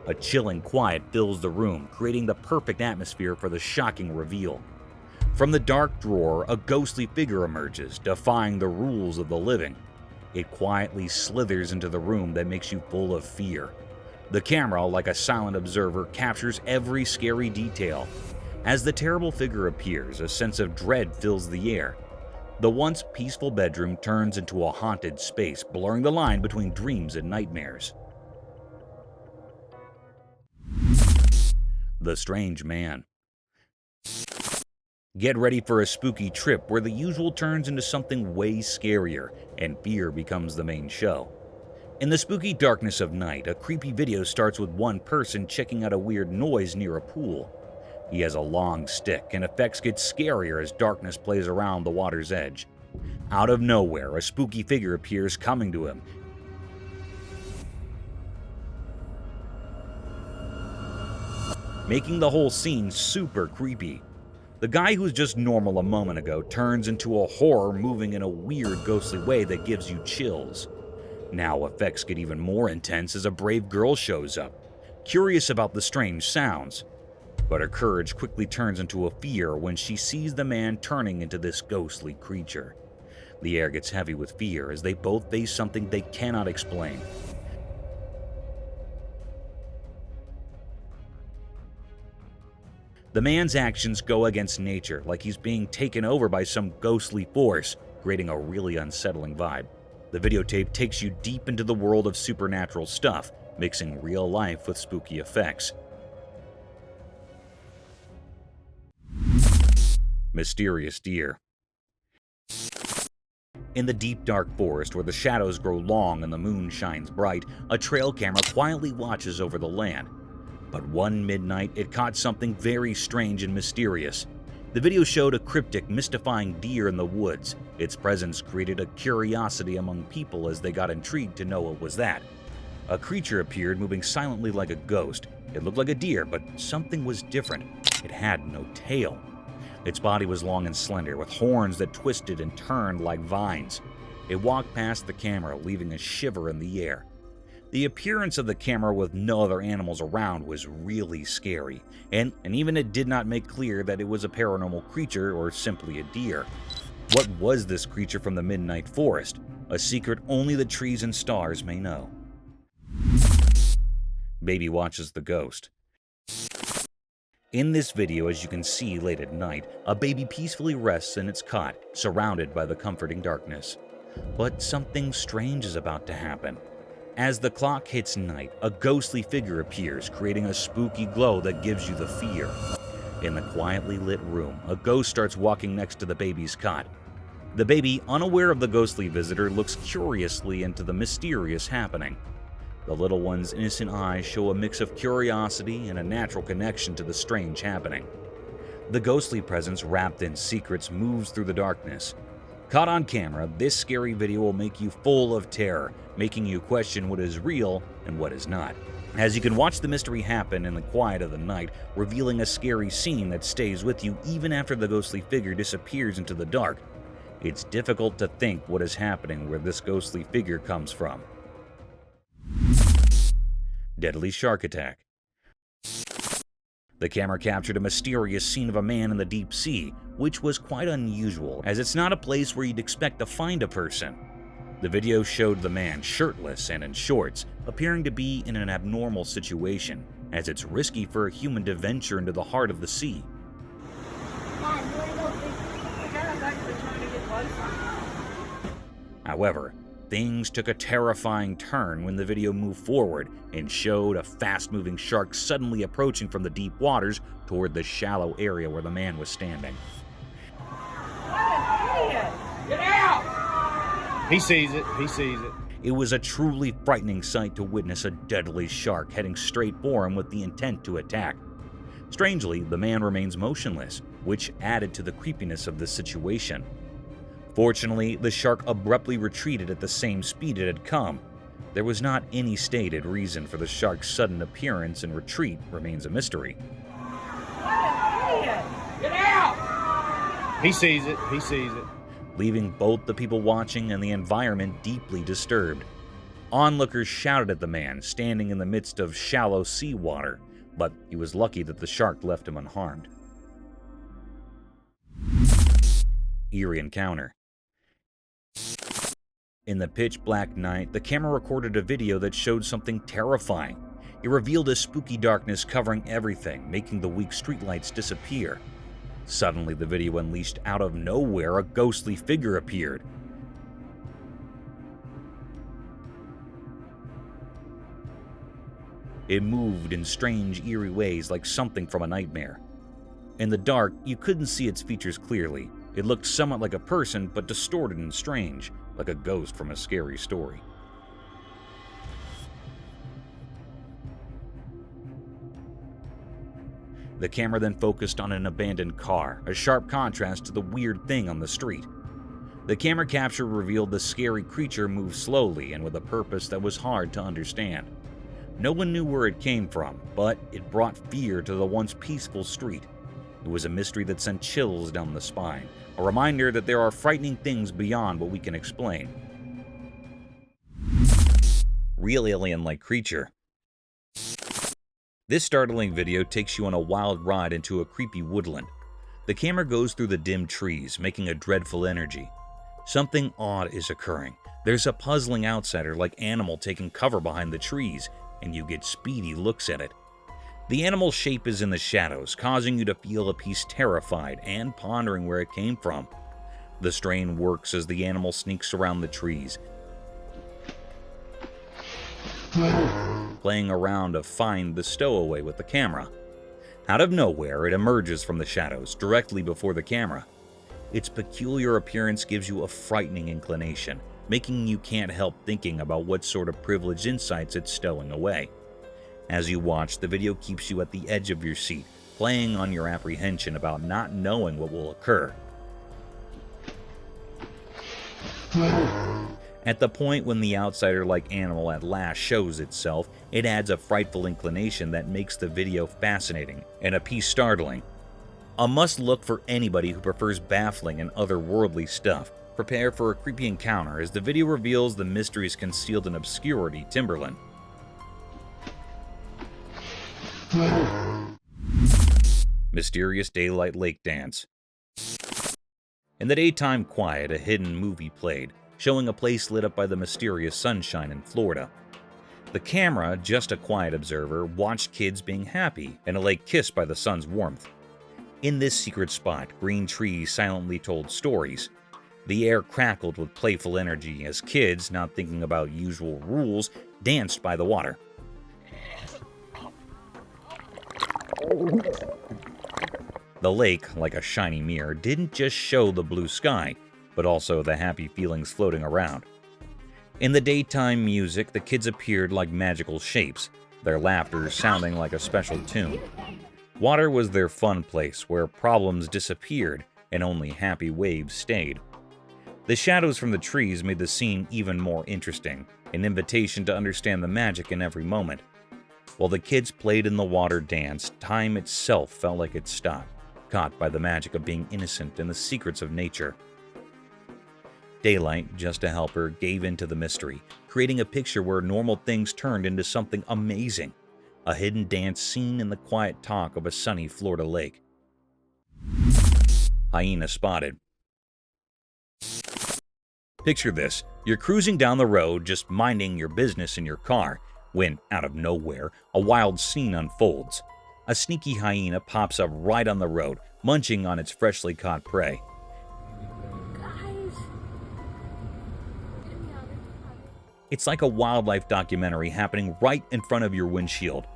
A chilling quiet fills the room, creating the perfect atmosphere for the shocking reveal. From the dark drawer, a ghostly figure emerges, defying the rules of the living. It quietly slithers into the room that makes you full of fear. The camera, like a silent observer, captures every scary detail. As the terrible figure appears, a sense of dread fills the air. The once peaceful bedroom turns into a haunted space, blurring the line between dreams and nightmares. The Strange Man. Get ready for a spooky trip where the usual turns into something way scarier, and fear becomes the main show. In the spooky darkness of night, a creepy video starts with one person checking out a weird noise near a pool. He has a long stick, and effects get scarier as darkness plays around the water's edge. Out of nowhere, a spooky figure appears coming to him. Making the whole scene super creepy. The guy who was just normal a moment ago turns into a horror, moving in a weird ghostly way that gives you chills. Now effects get even more intense as a brave girl shows up, curious about the strange sounds. But her courage quickly turns into a fear when she sees the man turning into this ghostly creature. The air gets heavy with fear as they both face something they cannot explain. The man's actions go against nature, like he's being taken over by some ghostly force, creating a really unsettling vibe. The videotape takes you deep into the world of supernatural stuff, mixing real life with spooky effects. Mysterious deer. In the deep dark forest where the shadows grow long and the moon shines bright, a trail camera quietly watches over the land. But one midnight, it caught something very strange and mysterious. The video showed a cryptic, mystifying deer in the woods. Its presence created a curiosity among people as they got intrigued to know what was that. A creature appeared, moving silently like a ghost. It looked like a deer, but something was different. It had no tail. Its body was long and slender, with horns that twisted and turned like vines. It walked past the camera, leaving a shiver in the air. The appearance of the camera with no other animals around was really scary, and even it did not make clear that it was a paranormal creature or simply a deer. What was this creature from the midnight forest? A secret only the trees and stars may know. Baby watches the ghost. In this video, as you can see late at night, a baby peacefully rests in its cot, surrounded by the comforting darkness. But something strange is about to happen. As the clock hits night, a ghostly figure appears, creating a spooky glow that gives you the fear. In the quietly lit room, a ghost starts walking next to the baby's cot. The baby, unaware of the ghostly visitor, looks curiously into the mysterious happening. The little one's innocent eyes show a mix of curiosity and a natural connection to the strange happening. The ghostly presence, wrapped in secrets, moves through the darkness. Caught on camera, this scary video will make you full of terror, making you question what is real and what is not. As you can watch the mystery happen in the quiet of the night, revealing a scary scene that stays with you even after the ghostly figure disappears into the dark. It's difficult to think what is happening where this ghostly figure comes from. Deadly shark attack. The camera captured a mysterious scene of a man in the deep sea, which was quite unusual, as it's not a place where you'd expect to find a person. The video showed the man shirtless and in shorts, appearing to be in an abnormal situation, as it's risky for a human to venture into the heart of the sea. However, things took a terrifying turn when the video moved forward and showed a fast-moving shark suddenly approaching from the deep waters toward the shallow area where the man was standing. What an idiot! Get out! He sees it. He sees it. It was a truly frightening sight to witness a deadly shark heading straight for him with the intent to attack. Strangely, the man remains motionless, which added to the creepiness of the situation. Fortunately, the shark abruptly retreated at the same speed it had come. There was not any stated reason for the shark's sudden appearance, and retreat remains a mystery. What an idiot! Get out! He sees it. He sees it. Leaving both the people watching and the environment deeply disturbed. Onlookers shouted at the man, standing in the midst of shallow seawater, but he was lucky that the shark left him unharmed. Eerie encounter. In the pitch-black night, the camera recorded a video that showed something terrifying. It revealed a spooky darkness covering everything, making the weak streetlights disappear. Suddenly, the video unleashed out of nowhere a ghostly figure appeared. It moved in strange, eerie ways like something from a nightmare. In the dark, you couldn't see its features clearly. It looked somewhat like a person, but distorted and strange, like a ghost from a scary story. The camera then focused on an abandoned car, a sharp contrast to the weird thing on the street. The camera capture revealed the scary creature moved slowly and with a purpose that was hard to understand. No one knew where it came from, but it brought fear to the once peaceful street. It was a mystery that sent chills down the spine, a reminder that there are frightening things beyond what we can explain. Real alien-like creature. This startling video takes you on a wild ride into a creepy woodland. The camera goes through the dim trees, making a dreadful energy. Something odd is occurring. There's a puzzling outsider-like animal taking cover behind the trees, and you get speedy looks at it. The animal's shape is in the shadows, causing you to feel a piece terrified and pondering where it came from. The strain works as the animal sneaks around the trees, playing around to find the stowaway with the camera. Out of nowhere, it emerges from the shadows, directly before the camera. Its peculiar appearance gives you a frightening inclination, making you can't help thinking about what sort of privileged insights it's stowing away. As you watch, the video keeps you at the edge of your seat, playing on your apprehension about not knowing what will occur. At the point when the outsider-like animal at last shows itself, it adds a frightful inclination that makes the video fascinating and a piece startling. A must-look for anybody who prefers baffling and otherworldly stuff. Prepare for a creepy encounter as the video reveals the mysteries concealed in obscurity, Timberland. Mysterious daylight lake dance. In the daytime quiet, a hidden movie played, showing a place lit up by the mysterious sunshine in Florida. The camera, just a quiet observer, watched kids being happy and a lake kissed by the sun's warmth. In this secret spot, green trees silently told stories. The air crackled with playful energy as kids, not thinking about usual rules, danced by the water. The lake, like a shiny mirror, didn't just show the blue sky, but also the happy feelings floating around. In the daytime music, the kids appeared like magical shapes, their laughter sounding like a special tune. Water was their fun place, where problems disappeared and only happy waves stayed. The shadows from the trees made the scene even more interesting, an invitation to understand the magic in every moment. While the kids played in the water dance, time itself felt like it stopped, caught by the magic of being innocent and the secrets of nature. Daylight, just a helper, gave into the mystery, creating a picture where normal things turned into something amazing. A hidden dance scene in the quiet talk of a sunny Florida lake. Hyena spotted. Picture this, you're cruising down the road, just minding your business in your car, when, out of nowhere, a wild scene unfolds. A sneaky hyena pops up right on the road, munching on its freshly caught prey. It's like a wildlife documentary happening right in front of your windshield.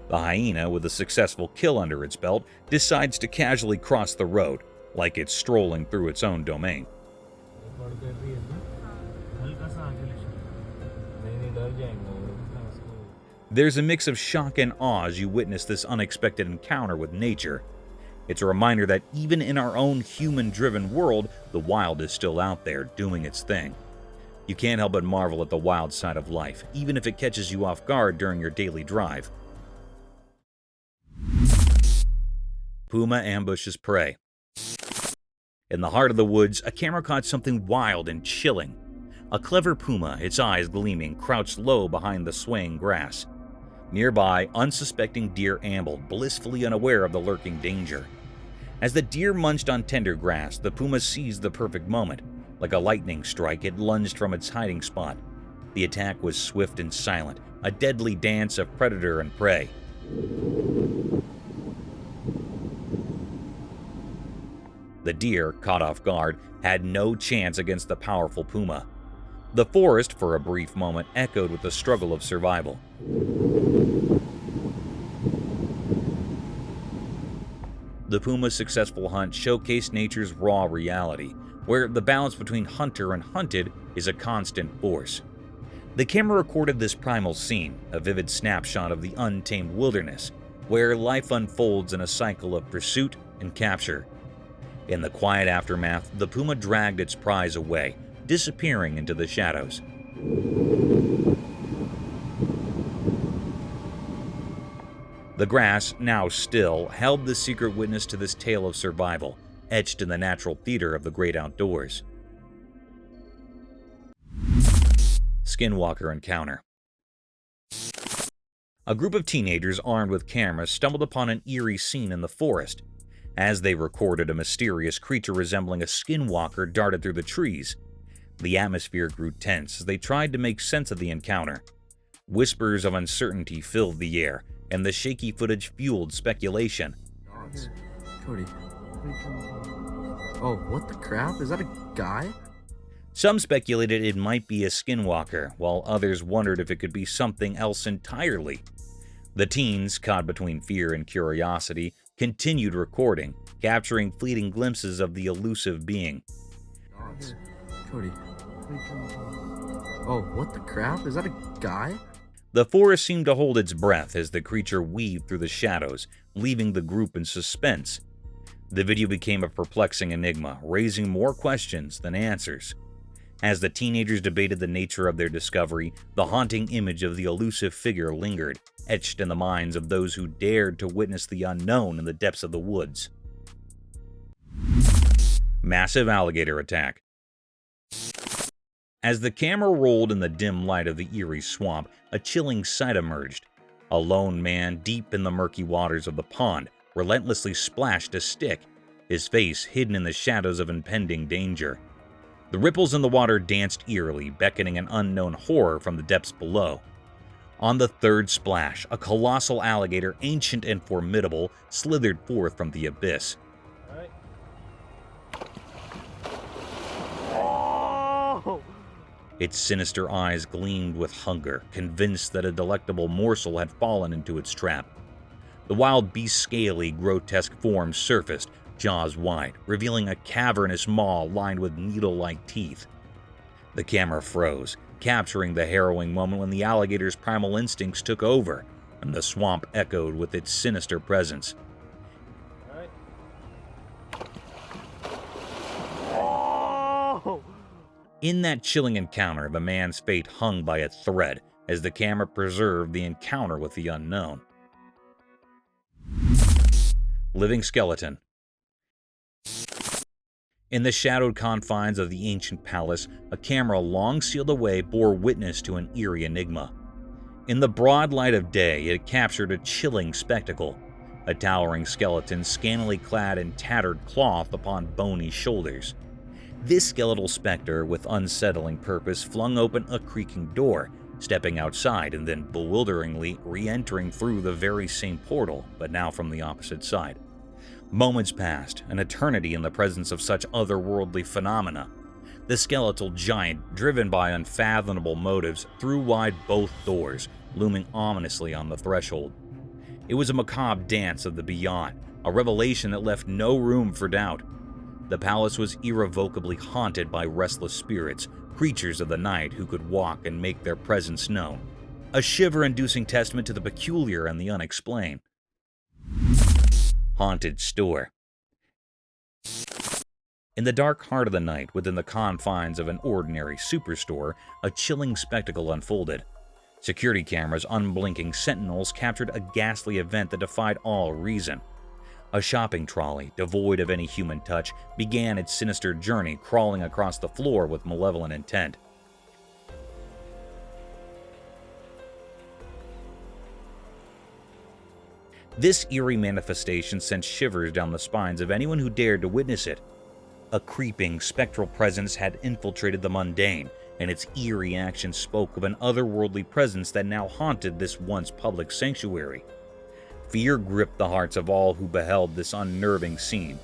The hyena, with a successful kill under its belt, decides to casually cross the road, like it's strolling through its own domain. There's a mix of shock and awe as you witness this unexpected encounter with nature. It's a reminder that even in our own human-driven world, the wild is still out there doing its thing. You can't help but marvel at the wild side of life, even if it catches you off guard during your daily drive. Puma ambushes prey. In the heart of the woods, a camera caught something wild and chilling. A clever puma, its eyes gleaming, crouched low behind the swaying grass. Nearby, unsuspecting deer ambled, blissfully unaware of the lurking danger. As the deer munched on tender grass, the puma seized the perfect moment. Like a lightning strike, it lunged from its hiding spot. The attack was swift and silent, a deadly dance of predator and prey. The deer, caught off guard, had no chance against the powerful Puma. The forest, for a brief moment, echoed with the struggle of survival. The Puma's successful hunt showcased nature's raw reality, where the balance between hunter and hunted is a constant force. The camera recorded this primal scene, a vivid snapshot of the untamed wilderness, where life unfolds in a cycle of pursuit and capture. In the quiet aftermath, the Puma dragged its prize away, disappearing into the shadows. The grass, now still, held the secret witness to this tale of survival, etched in the natural theater of the great outdoors. Skinwalker encounter. A group of teenagers armed with cameras stumbled upon an eerie scene in the forest. As they recorded, a mysterious creature resembling a skinwalker darted through the trees. The atmosphere grew tense as they tried to make sense of the encounter. Whispers of uncertainty filled the air, and the shaky footage fueled speculation. Cody. Oh, what the crap? Is that a guy? Some speculated it might be a skinwalker, while others wondered if it could be something else entirely. The teens, caught between fear and curiosity, continued recording, capturing fleeting glimpses of the elusive being. Cody. Oh, what the crap? Is that a guy? The forest seemed to hold its breath as the creature weaved through the shadows, leaving the group in suspense. The video became a perplexing enigma, raising more questions than answers. As the teenagers debated the nature of their discovery, the haunting image of the elusive figure lingered, etched in the minds of those who dared to witness the unknown in the depths of the woods. Massive alligator attack. As the camera rolled in the dim light of the eerie swamp, a chilling sight emerged. A lone man deep in the murky waters of the pond relentlessly splashed a stick, his face hidden in the shadows of impending danger. The ripples in the water danced eerily, beckoning an unknown horror from the depths below. On the third splash, a colossal alligator, ancient and formidable, slithered forth from the abyss. Its sinister eyes gleamed with hunger, convinced that a delectable morsel had fallen into its trap. The wild beast's scaly, grotesque form surfaced, jaws wide, revealing a cavernous maw lined with needle-like teeth. The camera froze, capturing the harrowing moment when the alligator's primal instincts took over, and the swamp echoed with its sinister presence. In that chilling encounter, the man's fate hung by a thread as the camera preserved the encounter with the unknown. Living skeleton. In the shadowed confines of the ancient palace, a camera long sealed away bore witness to an eerie enigma. In the broad light of day, it captured a chilling spectacle. A towering skeleton scantily clad in tattered cloth upon Bony's shoulders. This skeletal spectre, with unsettling purpose, flung open a creaking door, stepping outside and then bewilderingly re-entering through the very same portal, but now from the opposite side. Moments passed, an eternity in the presence of such otherworldly phenomena. The skeletal giant, driven by unfathomable motives, threw wide both doors, looming ominously on the threshold. It was a macabre dance of the beyond, a revelation that left no room for doubt. The palace was irrevocably haunted by restless spirits, creatures of the night who could walk and make their presence known. A shiver-inducing testament to the peculiar and the unexplained. Haunted store. In the dark heart of the night, within the confines of an ordinary superstore, a chilling spectacle unfolded. Security cameras, unblinking sentinels, captured a ghastly event that defied all reason. A shopping trolley, devoid of any human touch, began its sinister journey, crawling across the floor with malevolent intent. This eerie manifestation sent shivers down the spines of anyone who dared to witness it. A creeping, spectral presence had infiltrated the mundane, and its eerie action spoke of an otherworldly presence that now haunted this once public sanctuary. Fear gripped the hearts of all who beheld this unnerving scene.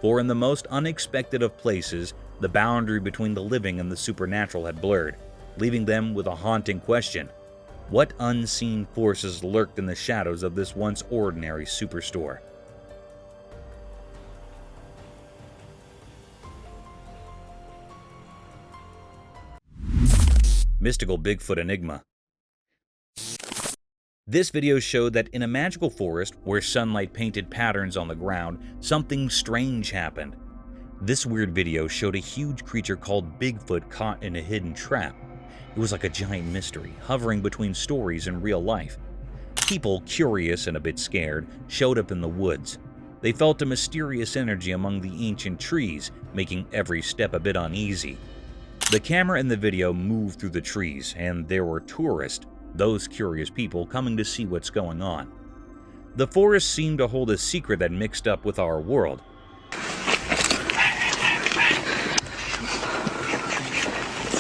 For in the most unexpected of places, the boundary between the living and the supernatural had blurred, leaving them with a haunting question. What unseen forces lurked in the shadows of this once ordinary superstore? Mystical Bigfoot Enigma. This video showed that in a magical forest where sunlight painted patterns on the ground, something strange happened. This weird video showed a huge creature called Bigfoot caught in a hidden trap. It was like a giant mystery, hovering between stories and real life. People, curious and a bit scared, showed up in the woods. They felt a mysterious energy among the ancient trees, making every step a bit uneasy. The camera in the video moved through the trees, and there were tourists, those curious people coming to see what's going on. The forest seemed to hold a secret that mixed up with our world.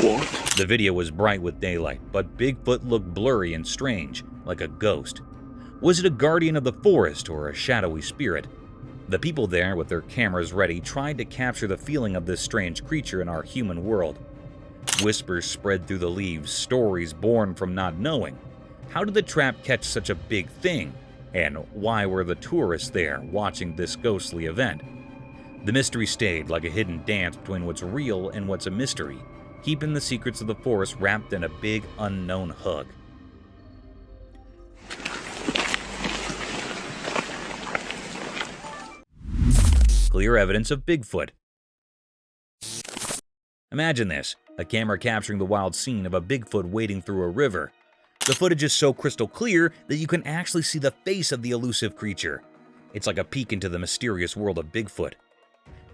What? The video was bright with daylight, but Bigfoot looked blurry and strange, like a ghost. Was it a guardian of the forest or a shadowy spirit? The people there, with their cameras ready, tried to capture the feeling of this strange creature in our human world. Whispers spread through the leaves, stories born from not knowing. How did the trap catch such a big thing? And why were the tourists there watching this ghostly event? The mystery stayed like a hidden dance between what's real and what's a mystery, keeping the secrets of the forest wrapped in a big unknown hug. Clear evidence of Bigfoot. Imagine this, a camera capturing the wild scene of a Bigfoot wading through a river. The footage is so crystal clear that you can actually see the face of the elusive creature. It's like a peek into the mysterious world of Bigfoot.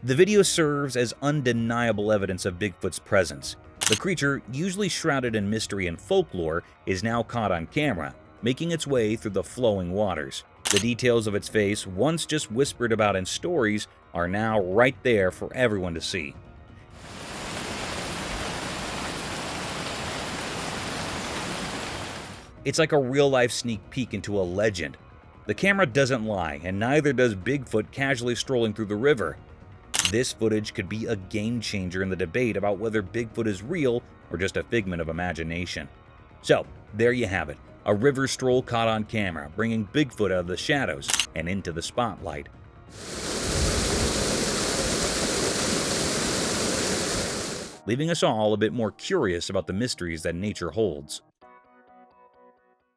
The video serves as undeniable evidence of Bigfoot's presence. The creature, usually shrouded in mystery and folklore, is now caught on camera, making its way through the flowing waters. The details of its face, once just whispered about in stories, are now right there for everyone to see. It's like a real-life sneak peek into a legend. The camera doesn't lie, and neither does Bigfoot casually strolling through the river. This footage could be a game-changer in the debate about whether Bigfoot is real or just a figment of imagination. So, there you have it, a river stroll caught on camera, bringing Bigfoot out of the shadows and into the spotlight. Leaving us all a bit more curious about the mysteries that nature holds.